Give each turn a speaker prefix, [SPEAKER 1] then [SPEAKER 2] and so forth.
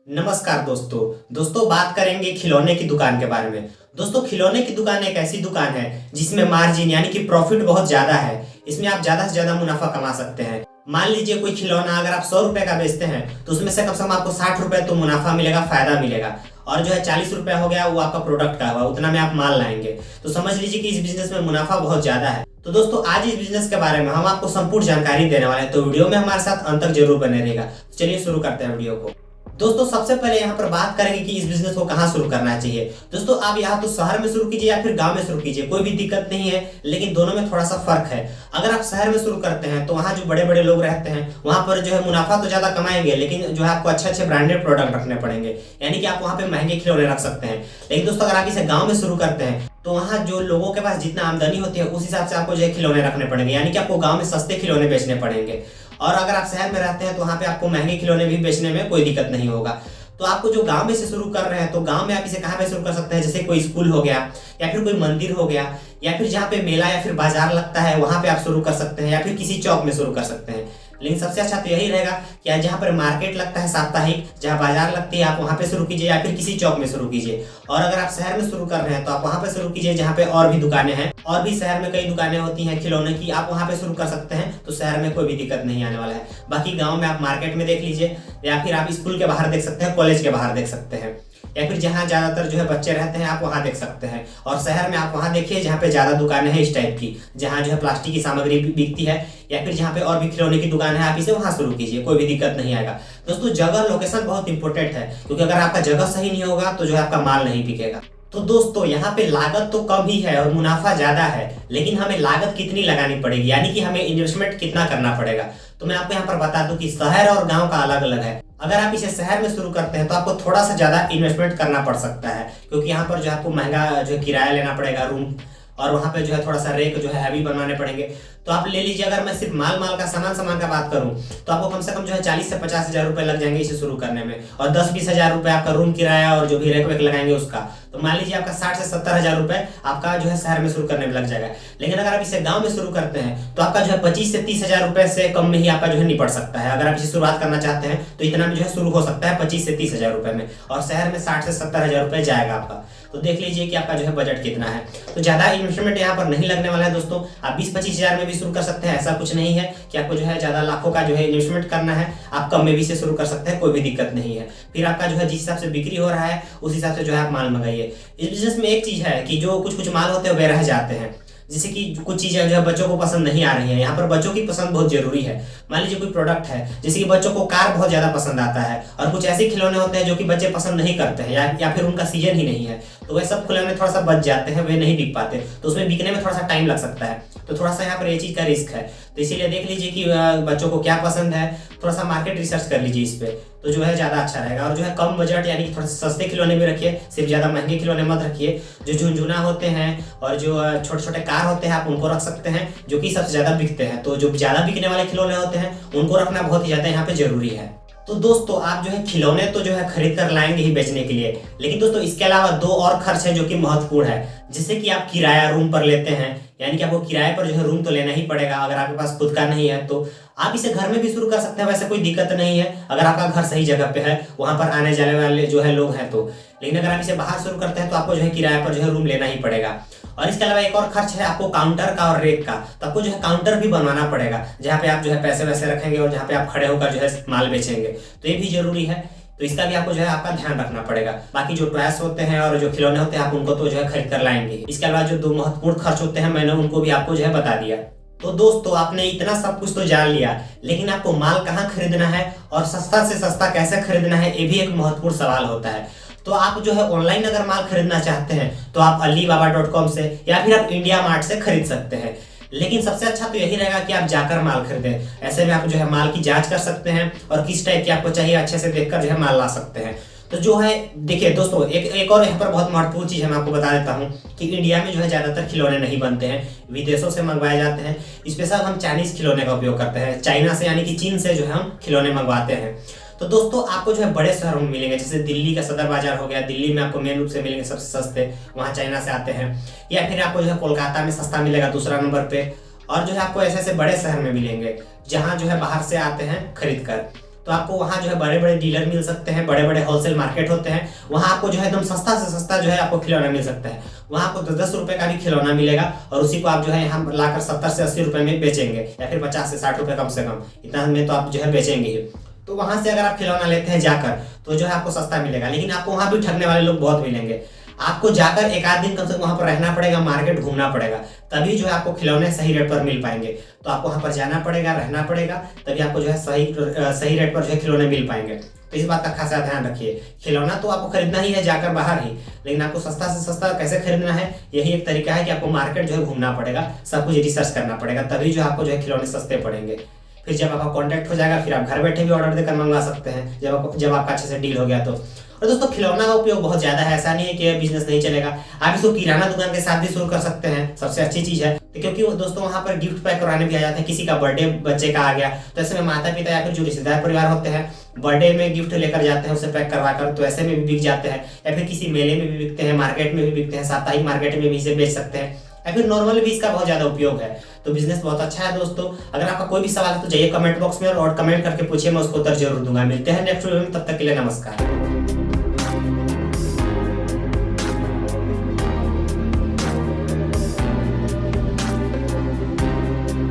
[SPEAKER 1] नमस्कार दोस्तों बात करेंगे खिलौने की दुकान के बारे में। दोस्तों खिलौने की दुकान एक ऐसी दुकान है जिसमें मार्जिन यानी कि प्रॉफिट बहुत ज्यादा है। इसमें आप ज्यादा से ज्यादा मुनाफा कमा सकते हैं। मान लीजिए कोई खिलौना अगर आप 100 रुपए का बेचते हैं तो उसमें से कम से कम आपको 60 रुपए तो मुनाफा मिलेगा, फायदा मिलेगा। और जो है 40 रुपए हो गया वो आपका प्रोडक्ट का हुआ, उतना में आप माल लाएंगे। तो समझ लीजिए कि इस बिजनेस में मुनाफा बहुत ज्यादा है। तो दोस्तों आज इस बिजनेस के बारे में हम आपको संपूर्ण जानकारी देने वाले हैं, तो वीडियो में हमारे साथ अंत तक जरूर बने रहेगा। चलिए शुरू करते हैं वीडियो को। दोस्तों सबसे पहले यहाँ पर बात करेंगे कि इस बिजनेस को कहाँ शुरू करना चाहिए। दोस्तों आप यहाँ तो शहर में शुरू कीजिए या फिर गांव में शुरू कीजिए, कोई भी दिक्कत नहीं है, लेकिन दोनों में थोड़ा सा फर्क है। अगर आप शहर में शुरू करते हैं तो वहाँ जो बड़े बड़े लोग रहते हैं वहाँ पर जो है मुनाफा तो ज्यादा कमाएंगे, लेकिन जो है आपको अच्छे अच्छे ब्रांडेड प्रोडक्ट रखने पड़ेंगे, यानी कि आप वहाँ पे महंगे खिलौने रख सकते हैं। लेकिन दोस्तों अगर आप इसे गाँव में शुरू करते हैं तो वहाँ जो लोगों के पास जितना आमदनी होती है उस हिसाब से आपको जो है खिलौने रखने पड़ेंगे, यानी कि आपको गाँव में सस्ते खिलौने बेचने पड़ेंगे। और अगर आप शहर में रहते हैं तो वहाँ पे आपको महंगे खिलौने भी बेचने में कोई दिक्कत नहीं होगा। तो आपको जो गांव में से शुरू कर रहे हैं तो गांव में आप इसे कहाँ पे शुरू कर सकते हैं, जैसे कोई स्कूल हो गया या फिर कोई मंदिर हो गया या फिर जहाँ पे मेला या फिर बाजार लगता है वहां पे आप शुरू कर सकते हैं, या फिर किसी चौक में शुरू कर सकते हैं। लेकिन सबसे अच्छा तो यही रहेगा कि जहाँ पर मार्केट लगता है साप्ताहिक, जहाँ बाजार लगती है, आप वहाँ पे शुरू कीजिए या फिर किसी चौक में शुरू कीजिए। और अगर आप शहर में शुरू कर रहे हैं तो आप वहाँ पे शुरू कीजिए जहाँ पे और भी दुकानें हैं। और भी शहर में कई दुकानें होती हैं खिलौने की, आप वहाँ पे शुरू कर सकते हैं, तो शहर में कोई भी दिक्कत नहीं आने वाला है। बाकी गाँव में आप मार्केट में देख लीजिए, या फिर आप स्कूल के बाहर देख सकते हैं, कॉलेज के बाहर देख सकते हैं, या फिर जहाँ ज्यादातर जो है बच्चे रहते हैं आप वहाँ देख सकते हैं। और शहर में आप वहाँ देखिए जहाँ पे ज्यादा दुकानें हैं इस टाइप की, जहाँ जो है प्लास्टिक की सामग्री बिकती है, या फिर जहाँ पे और भी खिलौने की दुकान है, आप इसे वहाँ शुरू कीजिए, कोई भी दिक्कत नहीं आएगा। दोस्तों जगह लोकेशन बहुत इंपॉर्टेंट है, क्योंकि अगर आपका जगह सही नहीं होगा तो जो है आपका माल नहीं बिकेगा। तो दोस्तों यहाँ पे लागत तो कम ही है और मुनाफा ज्यादा है, लेकिन हमें लागत कितनी लगानी पड़ेगी, यानी कि हमें इन्वेस्टमेंट कितना करना पड़ेगा। तो मैं आपको यहाँ पर बता दूं कि शहर और गांव का अलग अलग है। अगर आप इसे शहर में शुरू करते हैं तो आपको थोड़ा सा ज्यादा इन्वेस्टमेंट करना पड़ सकता है, क्योंकि यहाँ पर जो आपको महंगा जो किराया लेना पड़ेगा रूम, और वहाँ पे जो है थोड़ा सा रेक जो है हैवी बनवाने पड़ेंगे। तो आप ले लीजिए, अगर मैं सिर्फ माल का सामान का बात करूं तो आपको कम से कम जो है 40 से 50 हजार रुपए लग जाएंगे इसे शुरू करने में, और 10-20 हजार रुपए आपका रूम किराया और जो भी रेक वेक लगाएंगे उसका। तो मान लीजिए आपका 60 से 70 हजार रुपए आपका जो है शहर में शुरू करने में लग जाएगा। लेकिन अगर आप इसे गाँव में शुरू करते हैं तो आपका जो है 25 से 30 हजार रुपए से कम में ही आपका जो है निपट सकता है। अगर आप इसे शुरुआत करना चाहते हैं तो इतना में जो है शुरू हो सकता है 25 से 30 हजार रुपए में, और शहर में 60 से 70 हजार रुपए जाएगा आपका। तो देख लीजिए कि आपका जो है बजट कितना है। तो ज्यादा इन्वेस्टमेंट यहाँ पर नहीं लगने वाला है दोस्तों। आप 20-25 हजार में भी शुरू कर सकते हैं, ऐसा कुछ नहीं है कि आपको जो है ज्यादा लाखों का जो है इन्वेस्टमेंट करना है। आप कम में भी से शुरू कर सकते हैं, कोई भी दिक्कत नहीं है। फिर आपका जो है जिस हिसाब से बिक्री हो रहा है उस हिसाब से जो है आप माल मंगाइए। इस बिजनेस में एक चीज है कि जो कुछ माल होते हैं वे रह जाते हैं, जैसे कि कुछ चीजें जो है बच्चों को पसंद नहीं आ रही है। यहाँ पर बच्चों की पसंद बहुत जरूरी है। मान लीजिए कोई प्रोडक्ट है, जैसे कि बच्चों को कार बहुत ज्यादा पसंद आता है, और कुछ ऐसे खिलौने होते हैं जो कि बच्चे पसंद नहीं करते हैं, या फिर उनका सीजन ही नहीं है, तो वे सब खिलौने थोड़ा सा बच जाते हैं, वे नहीं बिक पाते, तो उसमें बिकने में थोड़ा सा टाइम लग सकता है। तो थोड़ा सा यहाँ पर ये चीज का रिस्क है। तो इसीलिए देख लीजिए कि बच्चों को क्या पसंद है, थोड़ा सा मार्केट रिसर्च कर लीजिए इस पे, तो जो है ज्यादा अच्छा रहेगा। और जो है कम बजट यानी कि थोड़ा सा सस्ते खिलौने भी रखिए, सिर्फ ज्यादा महंगे खिलौने मत रखिए। जो झुनझुना होते हैं और जो छोटे छोटे कार होते हैं आप उनको रख सकते हैं, जो कि सबसे ज्यादा बिकते हैं। तो जो ज्यादा बिकने वाले खिलौने होते हैं उनको रखना बहुत ही ज्यादा यहाँ पे जरूरी है। तो दोस्तों आप जो है खिलौने तो जो है खरीद कर लाएंगे ही बेचने के लिए, लेकिन दोस्तों इसके अलावा दो और खर्च है जो कि महत्वपूर्ण है। जैसे कि आप किराया रूम पर लेते हैं, यानी कि आपको किराए पर जो है रूम तो लेना ही पड़ेगा। अगर आपके पास खुद का नहीं है तो आप इसे घर में भी शुरू कर सकते हैं, वैसे कोई दिक्कत नहीं है अगर आपका घर सही जगह पे है, वहां पर आने जाने वाले जो है लोग हैं तो। लेकिन अगर आप इसे बाहर शुरू करते हैं तो आपको जो है किराए पर जो है रूम लेना ही पड़ेगा। और इसके अलावा एक और खर्च है आपको काउंटर का और रेक का। तो आपको जो है काउंटर भी बनवाना पड़ेगा, जहाँ पे आप जो है पैसे वैसे रखेंगे और जहाँ पे आप खड़े होकर जो है माल बेचेंगे, तो ये भी जरूरी है। तो इसका भी आपको जो है आपका ध्यान रखना पड़ेगा। बाकी जो टॉयस होते हैं और जो खिलौने होते हैं आप उनको तो जो है खरीद कर लाएंगे। इसके अलावा जो दो महत्वपूर्ण खर्च होते हैं मैंने उनको भी आपको जो है बता दिया। तो दोस्तों आपने इतना सब कुछ तो जान लिया, लेकिन आपको माल कहाँ खरीदना है और सस्ता से सस्ता कैसे खरीदना है, ये भी एक महत्वपूर्ण सवाल होता है। तो आप जो है ऑनलाइन अगर माल खरीदना चाहते हैं तो आप alibaba.com से या फिर आप इंडिया मार्ट से खरीद सकते हैं। लेकिन सबसे अच्छा तो यही रहेगा कि आप जाकर माल खरीदें। ऐसे में आप जो है माल की जांच कर सकते हैं और किस टाइप की आपको चाहिए अच्छे से देखकर जो है माल ला सकते हैं। तो जो है देखिए दोस्तों एक और यहाँ पर बहुत महत्वपूर्ण चीज मैं आपको बता देता हूँ कि इंडिया में जो है ज्यादातर खिलौने नहीं बनते हैं, विदेशों से मंगवाए जाते हैं। स्पेशल हम चाइनीज खिलौने का उपयोग करते हैं, चाइना से यानी कि चीन से जो है हम खिलौने मंगवाते हैं। तो दोस्तों आपको जो है बड़े शहरों में मिलेंगे, जैसे दिल्ली का सदर बाजार हो गया, दिल्ली में आपको मेन रूप से मिलेंगे सबसे सस्ते, वहाँ चाइना से आते हैं। या फिर आपको जो है कोलकाता में सस्ता मिलेगा दूसरा नंबर पे। और जो है आपको ऐसे ऐसे बड़े शहर में मिलेंगे जहाँ जो है बाहर से आते हैं खरीद कर। तो आपको वहाँ जो है बड़े बड़े डीलर मिल सकते हैं, बड़े बड़े होलसेल मार्केट होते हैं, वहाँ आपको जो है एकदम सस्ता से सस्ता जो है आपको खिलौना मिल सकता है। वहाँ आपको 10-10 रुपए का भी खिलौना मिलेगा और उसी को आप जो है यहाँ लाकर 70 से 80 रुपए में बेचेंगे, या फिर 50 से 60 रुपए कम से कम, इतना में तो आप जो है बेचेंगे ही। तो वहां से अगर आप खिलौना लेते हैं जाकर तो जो है आपको सस्ता मिलेगा, लेकिन आपको वहां भी ठगने वाले लोग बहुत मिलेंगे। आपको जाकर एक आध दिन कम से कम वहां पर रहना पड़ेगा, मार्केट घूमना पड़ेगा, तभी जो है आपको खिलौने सही रेट पर मिल पाएंगे। तो आपको वहां पर जाना पड़ेगा, रहना पड़ेगा, तभी आपको जो है सही रेट पर जो है खिलौने मिल पाएंगे। तो इस बात का खासा ध्यान रखिए। खिलौना तो आपको खरीदना ही है जाकर बाहर ही, लेकिन आपको सस्ता से सस्ता कैसे खरीदना है, यही एक तरीका है कि आपको मार्केट जो है घूमना पड़ेगा, सब कुछ रिसर्च करना पड़ेगा, तभी जो आपको जो है खिलौने सस्ते पड़ेंगे। फिर जब आपका कॉन्टैक्ट हो जाएगा, फिर आप घर बैठे भी ऑर्डर देकर मंगवा सकते हैं, जब आपका अच्छे से डील हो गया तो। और दोस्तों खिलौना का उपयोग बहुत ज्यादा है, ऐसा नहीं है कि यह बिजनेस नहीं चलेगा। आप इसको किराना दुकान के साथ भी शुरू कर सकते हैं, सबसे अच्छी चीज है। तो क्योंकि दोस्तों वहां पर गिफ्ट पैक करवाने भी आ जाते हैं, किसी का बर्थडे बच्चे का आ गया तो ऐसे में माता पिता या फिर जो रिश्तेदार परिवार होते हैं बर्थडे में गिफ्ट लेकर जाते हैं, उसे पैक करवा कर, तो ऐसे में भी बिक जाते हैं। या फिर किसी मेले में भी बिकते हैं, मार्केट में भी बिकते हैं, साप्ताहिक मार्केट में भी इसे बेच सकते हैं, या फिर नॉर्मल भी इसका बहुत ज्यादा उपयोग है। तो बिजनेस बहुत अच्छा है दोस्तों। अगर आपका कोई भी सवाल है तो जाइए कमेंट बॉक्स में और कमेंट करके पूछिए, मैं उसको उत्तर जरूर दूंगा। मिलते हैं नेक्स्ट वीडियो में, तब तक के लिए नमस्कार।